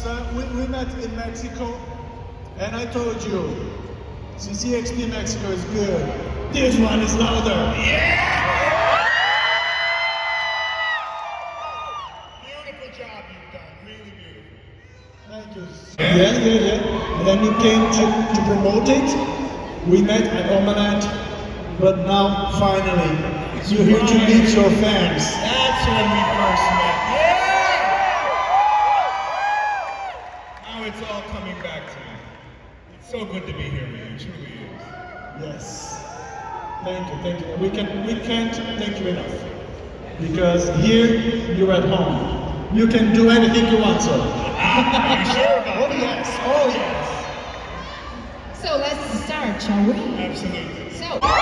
So we met in Mexico, and I told you, CCXP Mexico is good. This one is louder. Yeah! Beautiful job you've done, really beautiful. Thank you. Yeah. And then you came to promote it. We met at Omanat, but now finally, you're here to meet your fans. That's when we first met. Yeah! Now it's all coming back to me. It's so good to be here with you, it truly is. Yes. Thank you. We can't thank you enough. Because here, you're at home. You can do anything you want, sir. Are you sure about that? Oh yes. So let's start, shall we? Absolutely. So how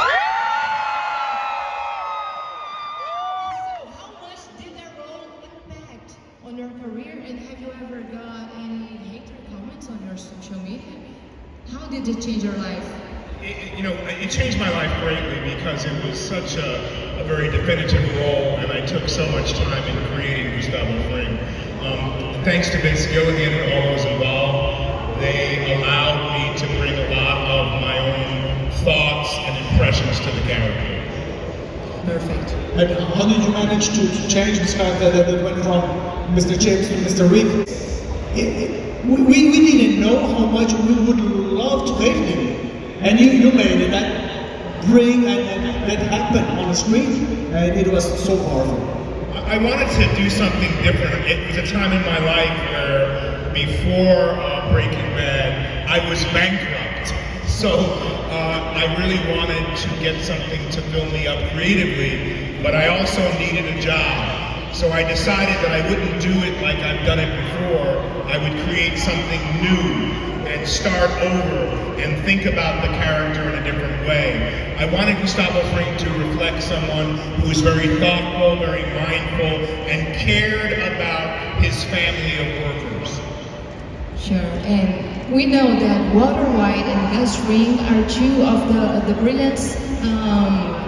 much did that role impact on your career, and have you ever got any hater comments on your social media? How did it change your life? It changed my life greatly because it was such a very definitive role, and I took so much time in creating Gustavo Fring. Thanks to Vince Gilligan and all those involved, they allowed me to bring a lot of my own thoughts and impressions to the character. Perfect. And how did you manage to change this character that went from Mr. Chips to Mr. Rick? We didn't know how much we would love to hate him. And you made it that bring and that happened on the screen, and it was so powerful. I wanted to do something different. It was a time in my life where, before Breaking Bad, I was bankrupt. So I really wanted to get something to fill me up creatively, but I also needed a job. So I decided that I wouldn't do it like I've done it before. I would create something new and start over and think about the character in a different way. I wanted Gustavo Fring to reflect someone who was very thoughtful, very mindful, and cared about his family of workers. Sure, and we know that Walter White and Gus Fring are two of the brilliant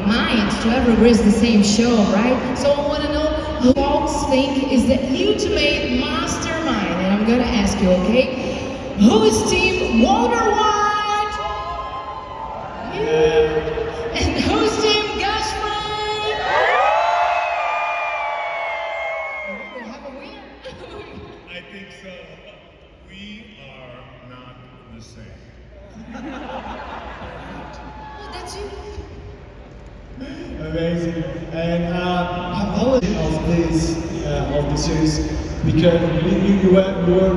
minds to ever grace the same show, right? So I want to know who folks think is the ultimate mastermind, and I'm gonna ask you, okay? Who is Team Walter White? Yeah. And who's Team Gus Fring? We have a winner. I think so. We are not the same. Oh, that's you. Amazing. And how was of the series? Because you were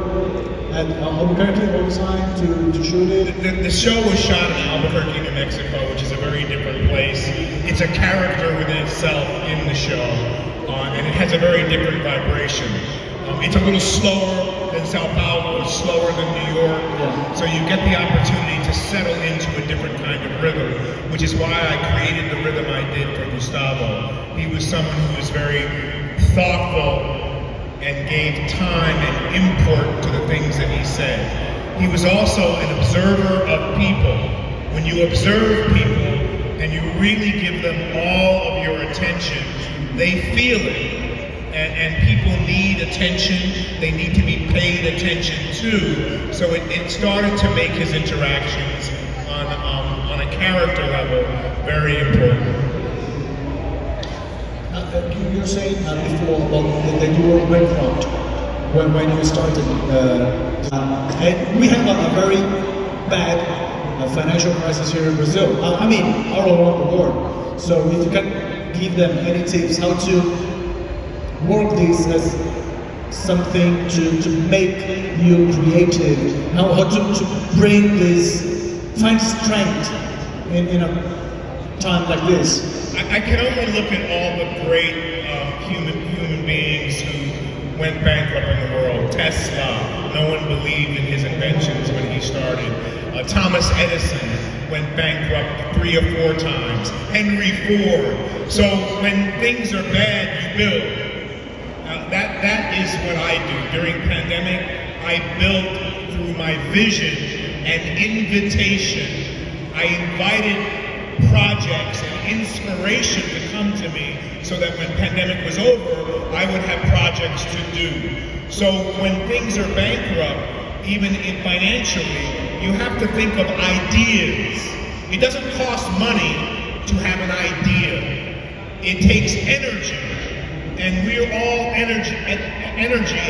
at Albuquerque all the time to shoot it? The show was shot in Albuquerque, New Mexico, which is a very different place. It's a character within itself in the show, and it has a very different vibration. It's a little slower than Sao Paulo, it's slower than New York, so you get the opportunity to settle into a different kind of rhythm, which is why I created the rhythm I did for Gustavo. He was someone who was very thoughtful and gave time and import to the things that he said. He was also an observer of people. When you observe people and you really give them all of your attention, they feel it. And people need attention, they need to be paid attention to. So it started to make his interactions on a character level very important. You were saying before that you were bankrupt when you started. And we have a very bad financial crisis here in Brazil. I mean, all around the world. So if you can give them any tips how to work this as something to make you creative, how to bring this, find strength in a time like this. I can only look at all the great human beings who went bankrupt in the world. Tesla, no one believed in his inventions when he started. Thomas Edison went bankrupt 3 or 4 times. Henry Ford. So when things are bad, you build. That is what I do. During pandemic, I built through my vision and invitation. I invited projects and inspiration to come to me so that when pandemic was over, I would have projects to do. So when things are bankrupt, even financially, you have to think of ideas. It doesn't cost money to have an idea. It takes energy, and we're all energy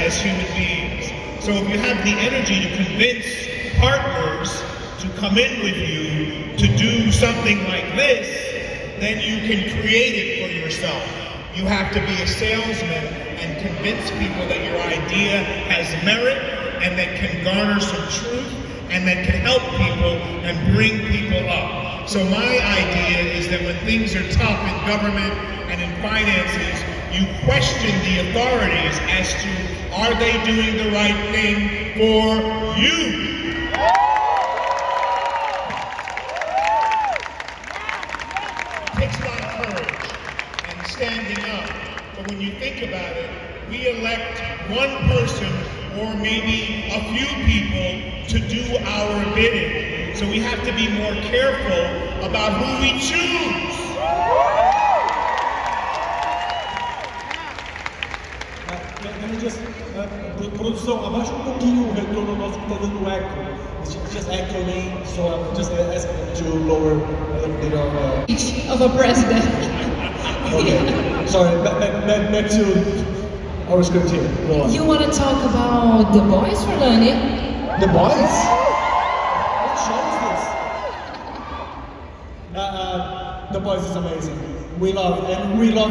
as human beings. So if you have the energy to convince partners to come in with you to do something like this, then you can create it for yourself. You have to be a salesman and convince people that your idea has merit and that can garner some truth and that can help people and bring people up. So my idea is that when things are tough in government and in finances, you question the authorities as to, are they doing the right thing for you? It takes a lot of courage and standing up. But when you think about it, we elect one person or maybe a few people to do our bidding. So we have to be more careful about who we choose. Produção, abaixa pouquinho o retorno nosso que tá dando eco. It's just echoing, so I'm just asking them to lower a little bit of Each of a president. Okay, sorry, back to our script here. Go on. You want to talk about The Boys, Fernani? The Boys? What show is this? The Boys is amazing. We love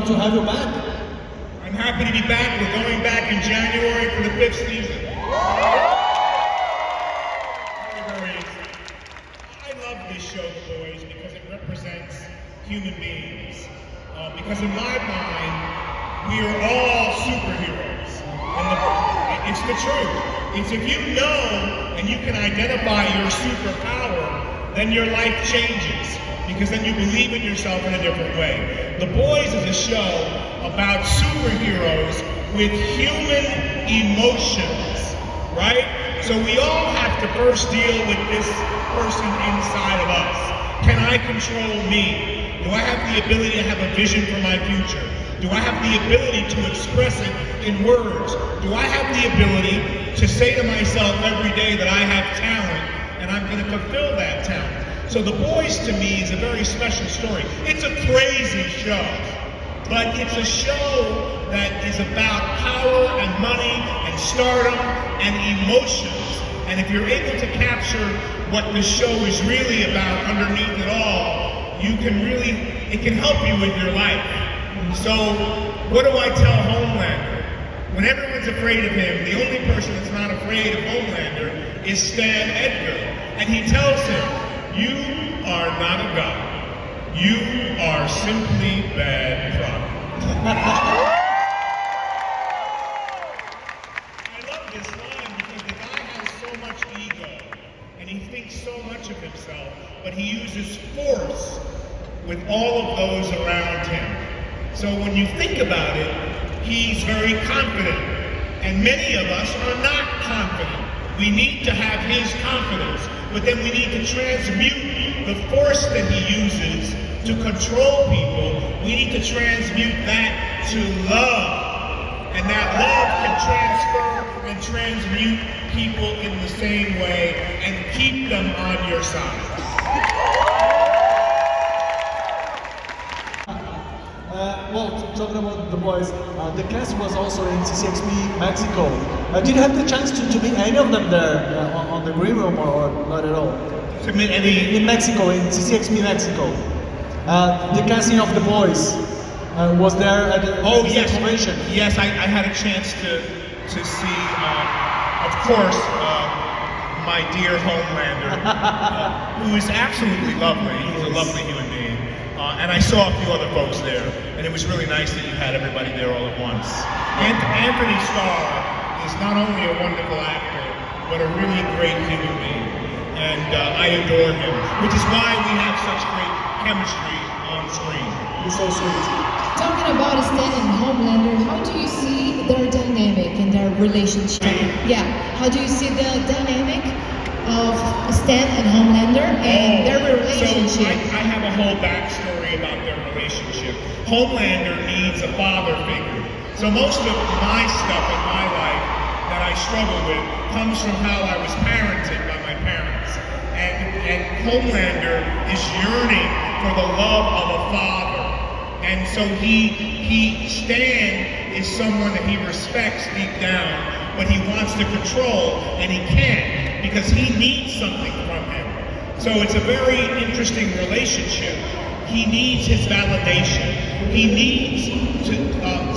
to have you back. I'm happy to be back. We're going back in January for the 5th season. Very excited. I love this show, The Boys, because it represents human beings. Because in my mind, we are all superheroes. And it's the truth. It's if you know and you can identify your superpower, then your life changes. Because then you believe in yourself in a different way. The Boys is a show about superheroes with human emotions, right? So we all have to first deal with this person inside of us. Can I control me? Do I have the ability to have a vision for my future? Do I have the ability to express it in words? Do I have the ability to say to myself every day that I have talent and I'm going to fulfill that talent? So The Boys to me is a very special story. It's a crazy show, but it's a show that is about power and money and stardom and emotions. And if you're able to capture what this show is really about underneath it all, you can really, it can help you with your life. So what do I tell Homelander? When everyone's afraid of him, the only person that's not afraid of Homelander is Stan Edgar. And he tells him, you are not a god. You are simply bad product. I love this line because the guy has so much ego and he thinks so much of himself, but he uses force with all of those around him. So when you think about it, he's very confident. And many of us are not confident. We need to have his confidence, but then we need to transmute the force that he uses to control people. We need to transmute that to love. And that love can transfer and transmute people in the same way and keep them on your side. Well, talking about The Boys, the cast was also in CCXP Mexico. Did you have the chance to meet any of them there on the green room or not at all? To meet any? In Mexico, in CCXP Mexico. The casting of The Boys was there at the convention. Yes, I had a chance to see, of course, my dear Homelander, who is absolutely lovely. He's a lovely human being. And I saw a few other folks there, and it was really nice that you had everybody there all at once. Anthony Starr is not only a wonderful actor, but a really great human being. And I adore him, which is why we have such great chemistry on screen. He's so sweet. Talking about Stan and Homelander, how do you see their dynamic and their relationship? Yeah, how do you see the dynamic of Stan and Homelander and their relationship? So I have a whole backstory about their relationship. Homelander needs a father figure. So most of my stuff in my life that I struggle with comes from how I was parented by my parents. And Homelander is yearning for the love of a father. And so Stan is someone that he respects deep down, but he wants to control, and he can't because he needs something from him. So it's a very interesting relationship. He needs his validation. He needs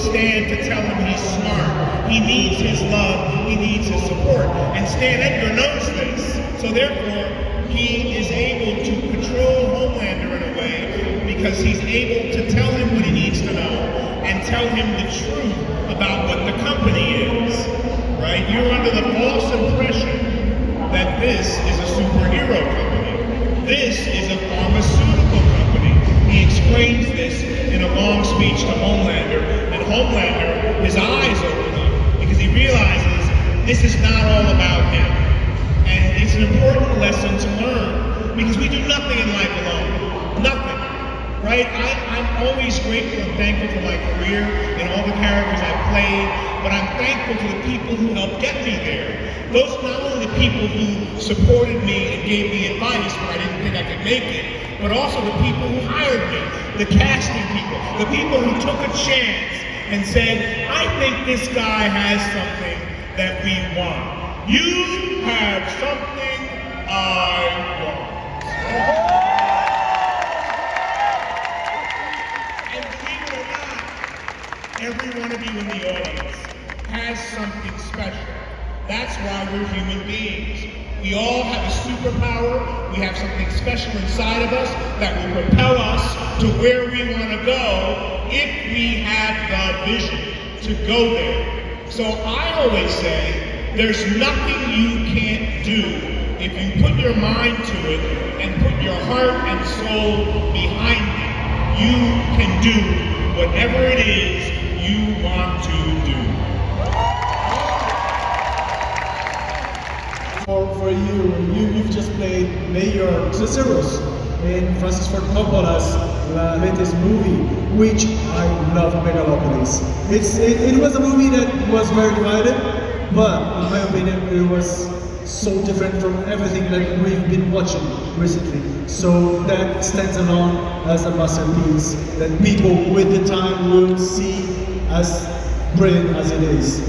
Stan to tell him he's smart. He needs his love. He needs his support. And Stan Edgar knows this. So therefore, he is able to control Homelander in a way because he's able to tell him what he needs to know and tell him the truth about what the company is. Right? You're under the false impression that this is a superhero company. This is a pharmaceutical company. He explains this in a long speech to Homelander, and Homelander, his eyes open up because he realizes this is not all about him. And it's an important lesson to learn because we do nothing in life alone. Nothing. Right? I'm always grateful and thankful for my career and all the characters I've played, but I'm thankful to the people who helped get me there. Those are not only the people who supported me and gave me advice when I didn't think I could make it, but also the people who hired me, the casting people, the people who took a chance and said, I think this guy has something that we want. You have something I want. And believe it or not, every one of you in the audience has something special. That's why we're human beings. We all have a superpower. We have something special inside of us that will propel us to where we want to go if we have the vision to go there. So I always say, there's nothing you can't do if you put your mind to it and put your heart and soul behind it. You can do whatever it is you want to do. For you've just played Mayor Cicero's in Francis Ford Coppola's latest movie, which I love, Megalopolis. It was a movie that was very divided, but in my opinion, it was so different from everything that we've been watching recently. So that stands alone as a masterpiece that people with the time will see as brilliant as it is.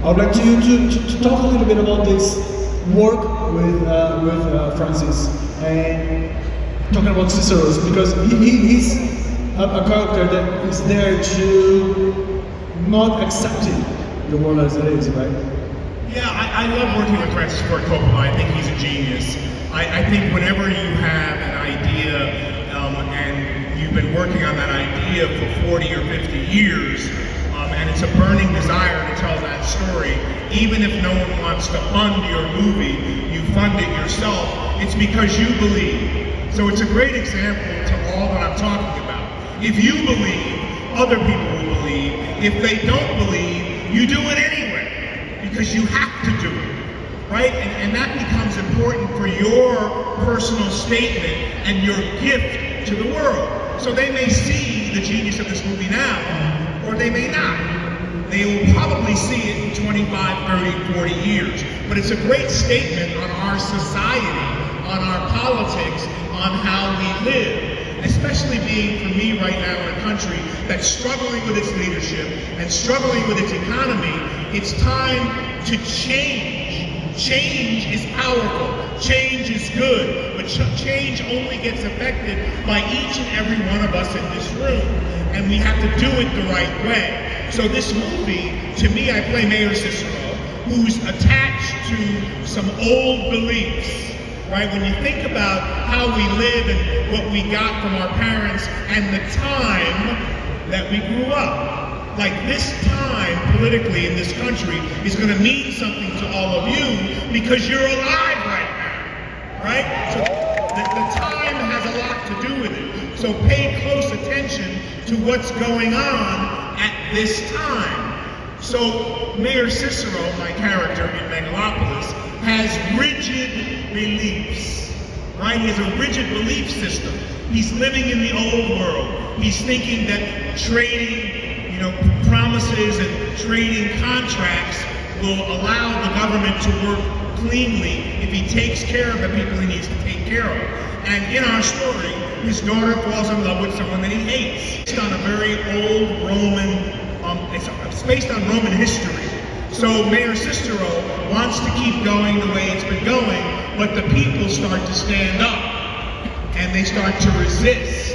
I would like to talk a little bit about this work with Francis and talking about Cicero's, because he's a character that is there to not accepting the world as it is, right? Yeah, I love working with Francis Ford Coppola. I think he's a genius. I think whenever you have an idea and you've been working on that idea for 40 or 50 years, and it's a burning desire to tell that story, even if no one wants to fund your movie, you fund it yourself, it's because you believe. So it's a great example to all that I'm talking about. If you believe, other people will believe. If they don't believe, you do it anyway, because you have to do it, right? And that becomes important for your personal statement and your gift to the world. So they may see the genius of this movie now, or they may not. They will probably see it in 25, 30, 40 years. But it's a great statement on our society, on our politics, on how we live. Especially being, for me right now, in a country that's struggling with its leadership and struggling with its economy. It's time to change. Change is powerful. Change is good. But change only gets affected by each and every one of us in this room. And we have to do it the right way. So this movie, to me, I play Mayor Cicero, who's attached to some old beliefs, right? When you think about how we live and what we got from our parents and the time that we grew up. Like this time politically in this country is going to mean something to all of you because you're alive right now, right? So the time has a lot to do with it. So pay close attention to what's going on at this time. So Mayor Cicero, my character in Megalopolis, has rigid beliefs, right? He has a rigid belief system. He's living in the old world. He's thinking that trading, promises and trading contracts will allow the government to work cleanly if he takes care of the people he needs to take care of. And in our story, his daughter falls in love with someone that he hates. It's on a very old Roman, it's based on Roman history. So Mayor Cicero wants to keep going the way it's been going, but the people start to stand up and they start to resist.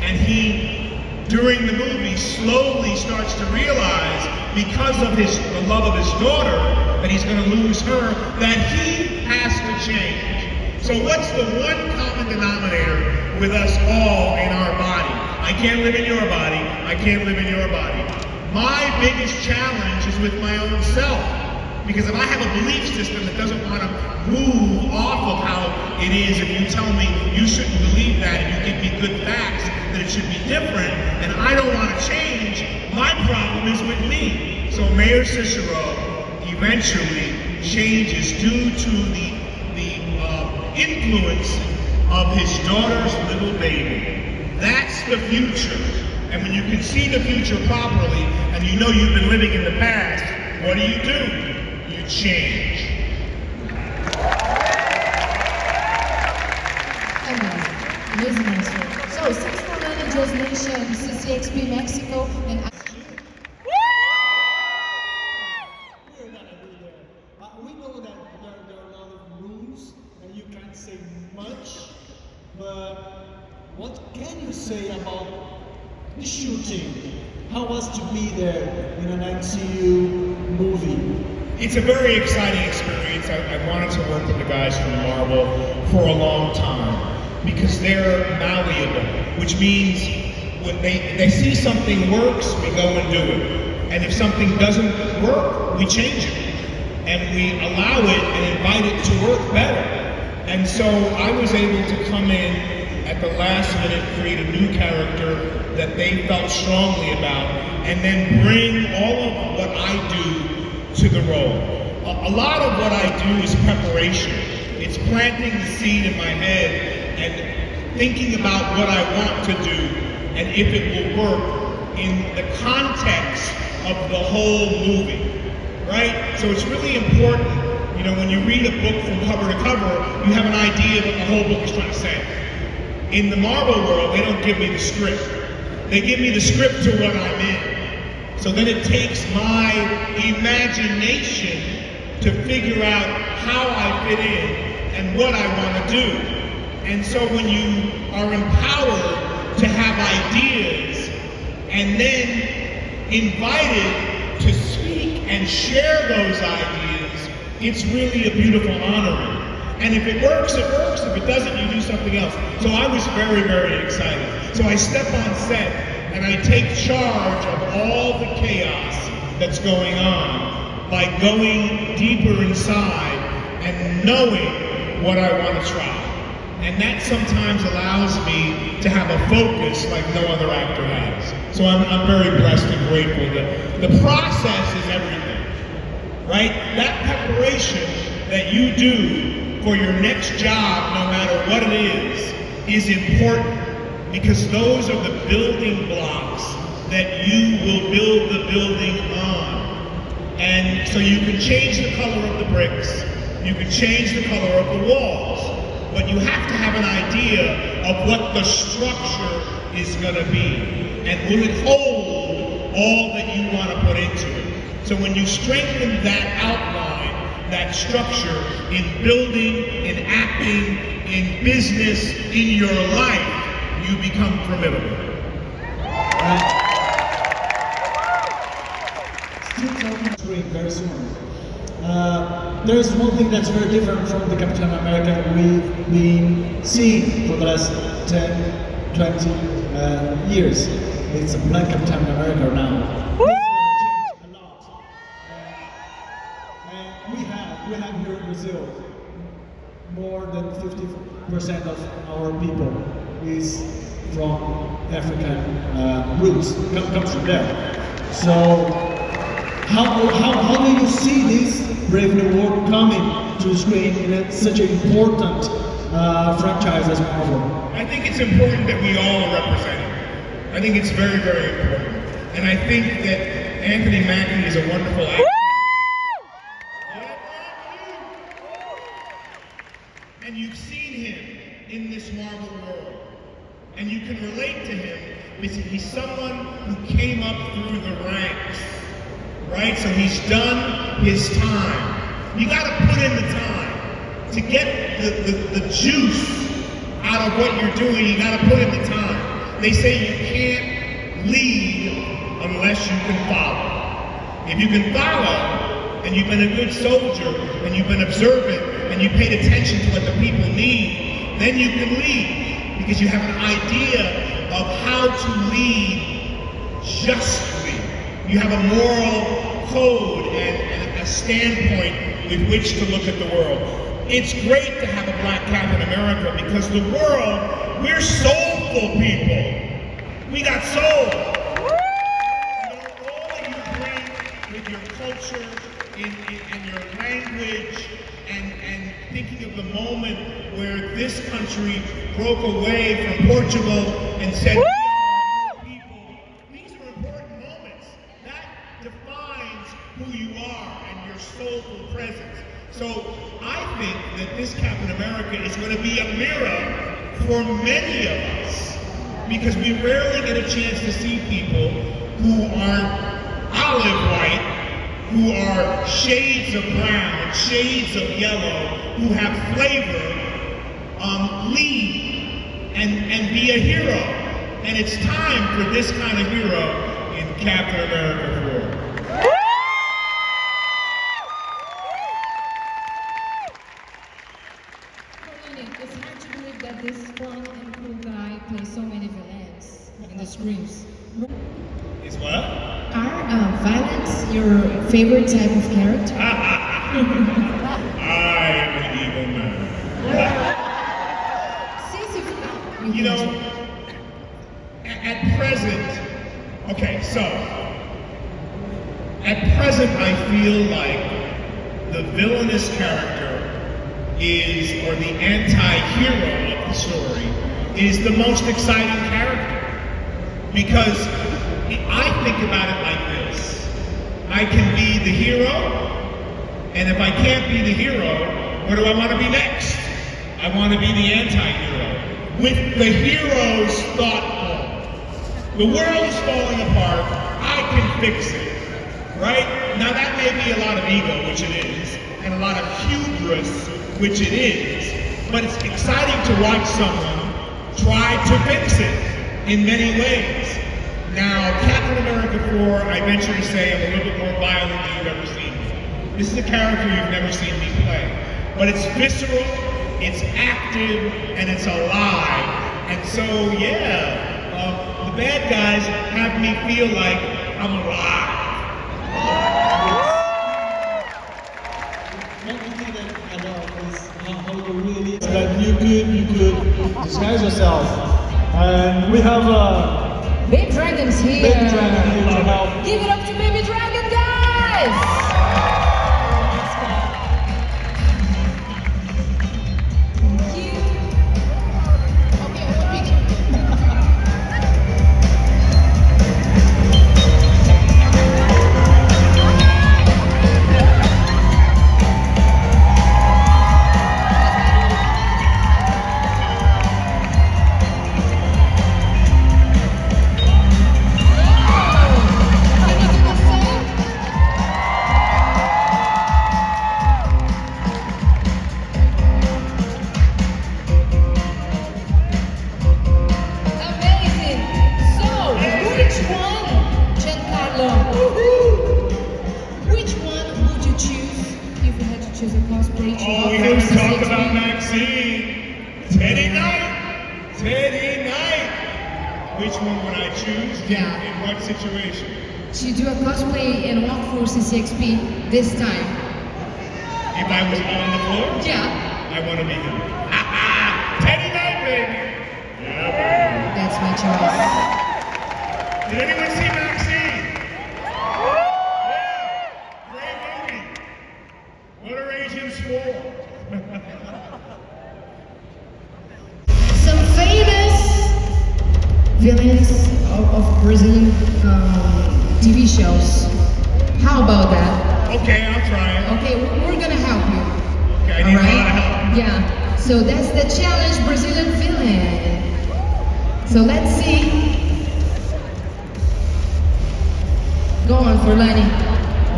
And he, during the movie, slowly starts to realize, because of the love of his daughter, that he's going to lose her, that he has to change. So what's the one common denominator with us all in our body? I can't live in your body. I can't live in your body. My biggest challenge is with my own self. Because if I have a belief system that doesn't want to move off of how it is, if you tell me you shouldn't believe that, and you give me good facts that it should be different, and I don't want to change, my problem is with me. So Mayor Cicero eventually changes due to the influence of his daughter's little baby. That's the future. And when you can see the future properly, and you know you've been living in the past, what do? You change. Amazing answer. So, 6 managers nation, CCXP Mexico, and We're gonna be there. We know that there are a lot of rules and you can't say much, but what can you say about the shooting? How was to be there in an MCU movie? It's a very exciting experience. I wanted to work with the guys from Marvel for a long time because they're malleable, which means when they see something works, we go and do it. And if something doesn't work, we change it. And we allow it and invite it to work better. And so I was able to come in at the last minute, create a new character that they felt strongly about, and then bring all of what I do to the role. A lot of what I do is preparation. It's planting the seed in my head and thinking about what I want to do and if it will work in the context of the whole movie, right? So it's really important, you know, when you read a book from cover to cover, you have an idea of what the whole book is trying to say. In the Marvel world, they don't give me the script. They give me the script to what I'm in. So then it takes my imagination to figure out how I fit in and what I want to do. And so when you are empowered to have ideas and then invited to speak and share those ideas, it's really a beautiful honoring. And if it works, it works. If it doesn't, you do something else. So I was very, very excited. So I step on set and I take charge of all the chaos that's going on by going deeper inside and knowing what I want to try. And that sometimes allows me to have a focus like no other actor has. So I'm very blessed and grateful. The process is everything, right? That preparation that you do for your next job, no matter what it is important, because those are the building blocks that you will build the building on. And so you can change the color of the bricks, you can change the color of the walls, but you have to have an idea of what the structure is going to be. And will it hold all that you want to put into it? So when you strengthen that outline, that structure in building, in acting, in business, in your life, you become formidable. Still talking screen very soon. There's one thing that's very different from the Captain America we've been seeing for the last 10, 20 years. It's a black Captain America now. We have here in Brazil, more than 50% of our people is from African roots, comes from there. So how do you see this Brave New World coming to the screen in such an important franchise as Marvel? I think it's important that we all are represented. I think it's very, very important. And I think that Anthony Mackie is a wonderful actor. and you've seen him in this Marvel world, and you can relate to him because he's someone who came up through the ranks, right? So he's done his time. You gotta put in the time. To get the juice out of what you're doing, you gotta put in the time. They say you can't lead unless you can follow. If you can follow, and you've been a good soldier, and you've been observant, and you paid attention to what the people need, then you can lead, because you have an idea of how to lead justly. You have a moral code and a standpoint with which to look at the world. It's great to have a black Captain America because the world, we're soulful people. We got soul. All that you bring with your culture and your language and thinking of the moment where this country broke away from Portugal and said, we are people. These are important moments. That defines who you are and your soulful presence. So I think that this Captain America is going to be a mirror for many of us, because we rarely get a chance to see people who are olive white, who are shades of brown, shades of yellow, who have flavor, lead and be a hero. And it's time for this kind of hero in Captain America 4. It's hard to believe that this fun and cool guy plays so many villains in the screens. Is what? Are violence your favorite type of character? I am an evil man. You know, at present, okay, so, at present I feel like the villainous character is, or the anti-hero of the story, is the most exciting character. Because I think about it like this. I can be the hero, and if I can't be the hero, what do I want to be next? I want to be the anti-hero. With the hero's thought form. The world is falling apart, I can fix it. Right? Now that may be a lot of ego, which it is, and a lot of hubris, which it is, but it's exciting to watch someone try to fix it in many ways. Now, Captain America 4, I venture to say I'm a little bit more violent than you've ever seen me. This is a character you've never seen me play. But it's visceral, it's active, and it's alive. And so, yeah, the bad guys have me feel like I'm alive. One thing that I love is how you really that you could disguise yourself. And we have Baby Dragon's here. Baby Dragon here to help. Give it up to Baby Dragon, guys! Thank you. Okay, we'll begin. Amazing. So, which one, Giancarlo? Which one would you choose if you had to choose a cosplay to Oh, we offer have to talk CCXP? about Maxine. Teddy Knight. Teddy Knight. Which one would I choose? Yeah. In what situation? To do a cosplay and walk for CCXP this time. If I was on the floor? Yeah, I want to be him. Teddy Knight, baby. Yeah, baby. that's my choice. Did anyone see Maxine? Yeah. Great movie. What are Asians for? Some famous villains of Brazilian TV shows. How about that? Okay, I'll try it. Okay, we're gonna help you. Okay, I need a lot of help. Yeah. So that's the challenge, Brazilian villain. So let's see. Go on, Forlani.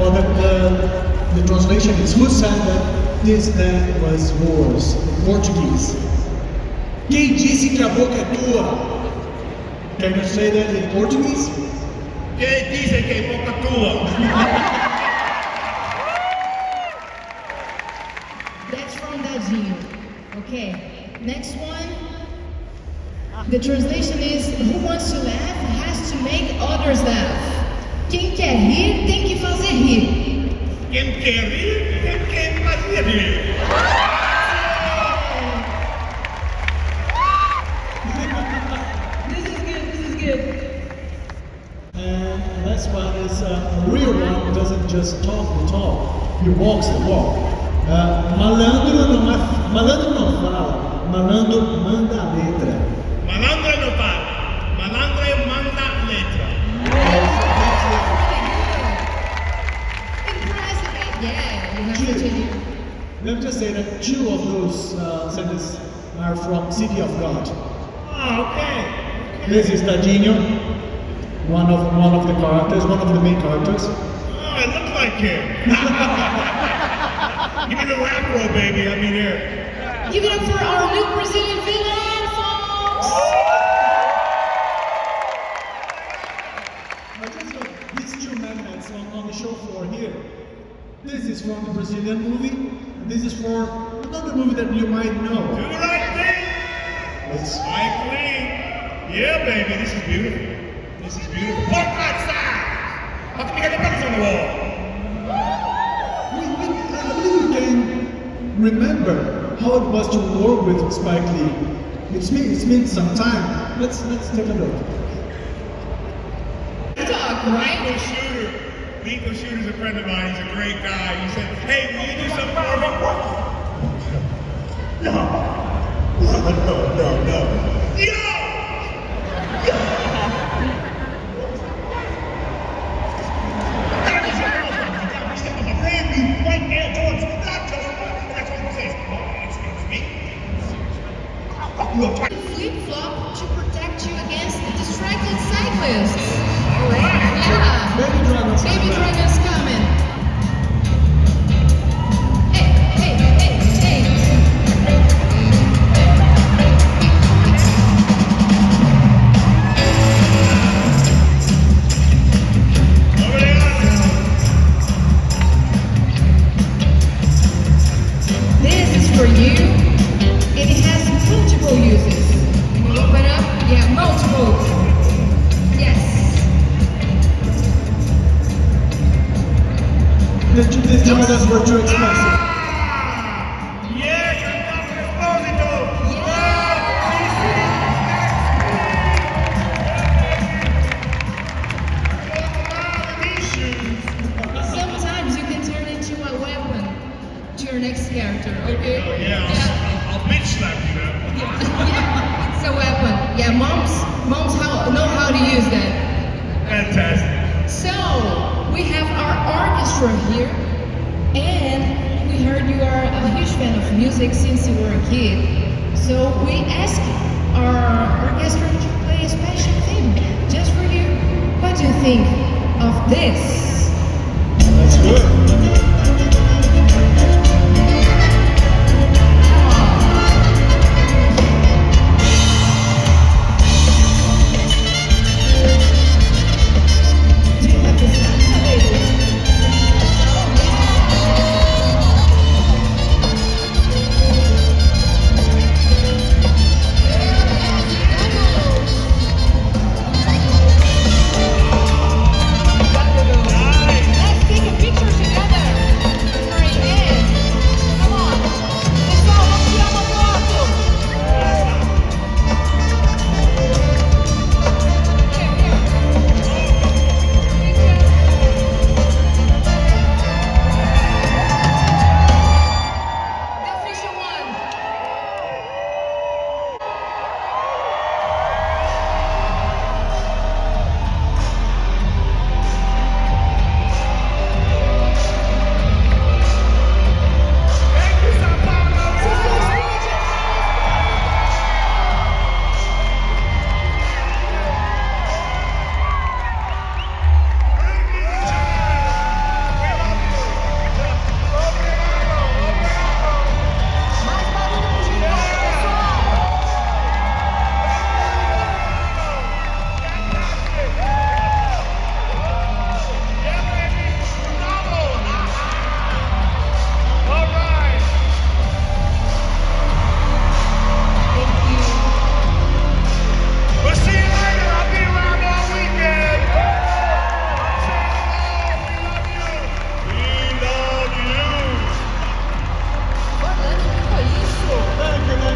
Well, the translation is who said that this land was yours? In Portuguese. Quem disse que a boca é tua? Can you say that in Portuguese? Quem dice que boca tua? That's from Dadinho. Okay, next one. The translation is who wants to laugh has to make others laugh. Quem quer rir tem que fazer rir. Quem quer rir, tem que fazer rir. This is good, this is good. And the next one is a real one who doesn't just talk the talk, he walks the walk. Malandro não fala, malandro manda a letra. Malandro não fala, malandro manda letra. Impressive. Yeah, you have to continue. Let me just say that two of those sentences are from City of God. Ah, okay. This is Tadinho, one of the characters, one of the main characters. Oh, I look like him. Give me the rap roll, baby. I mean, here. Give it up for our new Brazilian villain, folks! These two magnets on the show floor here. This is from the Brazilian movie, and this is for another movie that you might know. Do the right thing. It's Spike Lee. Yeah, baby. This is beautiful. This is beautiful. Walk outside. How come you got the buttons on the wall? I believe you can remember how it was to work with Spike Lee. It's been some time. Let's take a look. Talk, right? Lethal Shooter's a friend of mine. He's a great guy. He said, "Hey, will you do something for me?" No. Yo! Flip-flop to protect you against distracted cyclists. Alright. Yeah. Baby Dragon's Baby coming. Dragon's coming. Hey, hey, hey, hey. Over there. This is for you. It has multiple uses. Can you open up? Yeah, multiple. Yes. The Jordans were too expensive. Yeah, Giancarlo Esposito. Sometimes you can turn into a weapon to your next character, okay? Yeah, I'll bitch slap you now. Yeah, it's a weapon. Yeah, moms know how to use that. Fantastic. So, we have our orchestra here, and we heard you are a huge fan of music since you were a kid. So, we asked our orchestra to play a special theme just for you. What do you think of this? That's good. Do you have the salsa, baby? Let's take a picture together.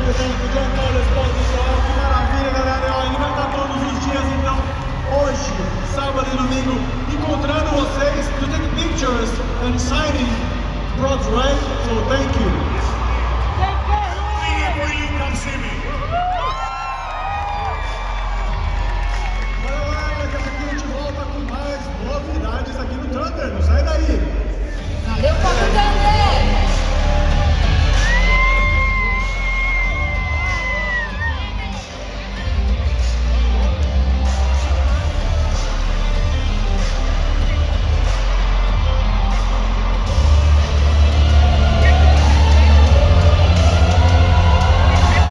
you, Giancarlo Esposito. Ó, que maravilha, galera. Ó, ele vai estar todos os dias, então, hoje, sábado e domingo, encontrando vocês to take pictures and signing props, right? So thank you.